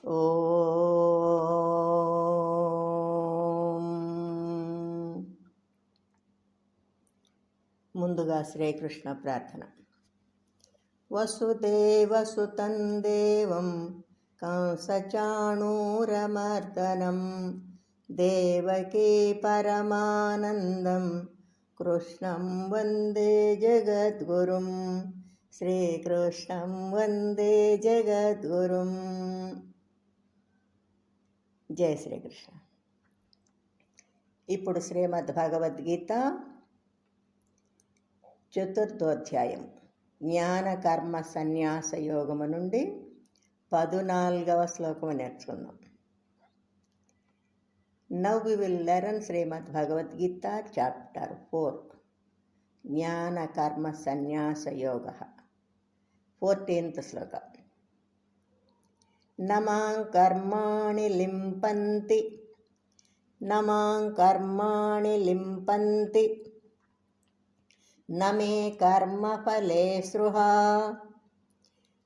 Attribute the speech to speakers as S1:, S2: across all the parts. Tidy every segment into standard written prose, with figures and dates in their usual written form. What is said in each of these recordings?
S1: ఓం. ముందుగా శ్రీకృష్ణ ప్రార్థన. వసుదేవసుతం దేవం కంసచాణూరమర్దనం దేవకీ పరమానందం కృష్ణం వందే జగద్గురుం. శ్రీకృష్ణం వందే జగద్గురుం. జయ శ్రీకృష్ణ. ఇప్పుడు శ్రీమద్ భగవద్గీత చతుర్థోధ్యాయం జ్ఞాన కర్మ సన్యాస యోగము నుండి 14వ శ్లోకము నేర్చుకుందాం. Now we will learn Shrimad Bhagavad Gita chapter 4 జ్ఞాన కర్మ సన్యాస యోగ. 14th శ్లోక. నమాం కర్మాణి లింపంతి నమాం కర్మాణి లింపంతి నమే కర్మఫలే స్పృహా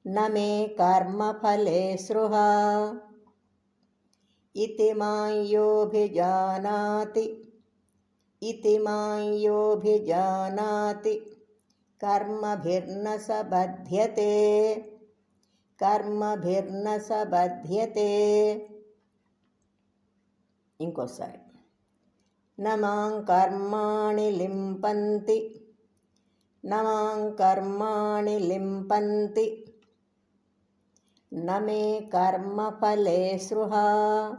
S1: నమే కర్మఫలే స్పృహా ఇతి మాయోభిజానాతి ఇతి మాయోభిజానాతి కర్మభిర్న సబధ్యతే కర్మభిర్న సబధ్యతే. ఇంకోసారి. నమాం కర్మాణి లింపంతి నమాం కర్మాణి లింపంతి నమే కర్మఫలే స్పృహా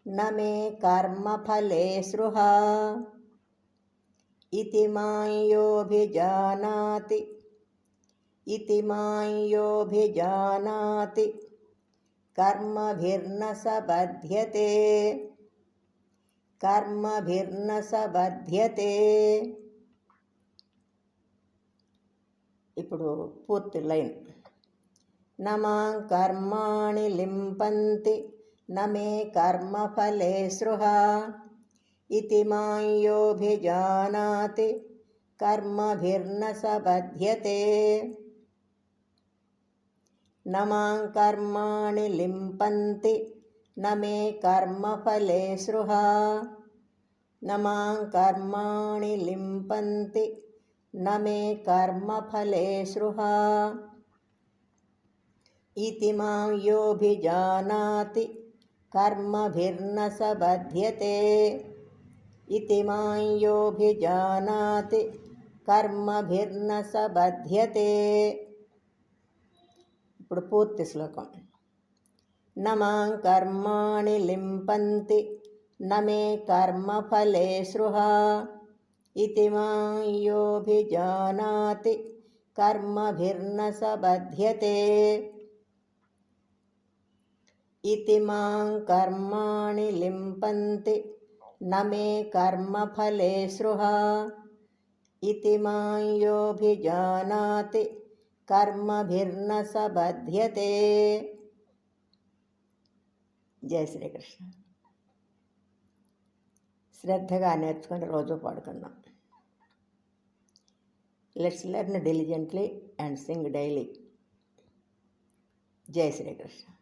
S1: నమే కర్మఫలే స్పృహా ఇతి మాయోభిజానాతి ఇతి మాయోభిజానాతి కర్మభిర్న సబధ్యతే కర్మభిర్న సబధ్యతే. ఇప్పుడు పూర్తి లైన్. నమాం కర్మాణి లింపంతి నమే కర్మఫలే స్పృహా ఇతి మాయోభిజానాతి కర్మభిర్న సబధ్యతే. నమాం కర్మాణి లింపంతి నమే కర్మఫలే స్పృహా నమాం కర్మాణి లింపంతి నమే కర్మఫలే స్పృహా ఇతి మాయోభిజానాతి కర్మభిర్న సబధ్యతే ఇతి మాయోభిజానాతి కర్మభిర్న సబధ్యతే. ఇప్పుడు పూర్తి శ్లోకం. నమాం కర్మాణి లింపంతి నమే కర్మఫలే స్పృహా ఇతి మాయోభిజానాతి కర్మభిర్న సబధ్యతే ఇతి మాం కర్మాణి లింపంతి నమే కర్మఫలే స్పృహా ఇతి మాయోభిజానాతి కర్మభిర్న సబధ్యతే. జయ శ్రీకృష్ణ. శ్రద్ధగా నేర్చుకుని రోజు పాడుకుందాం. Let's learn diligently and sing daily. జయ శ్రీకృష్ణ.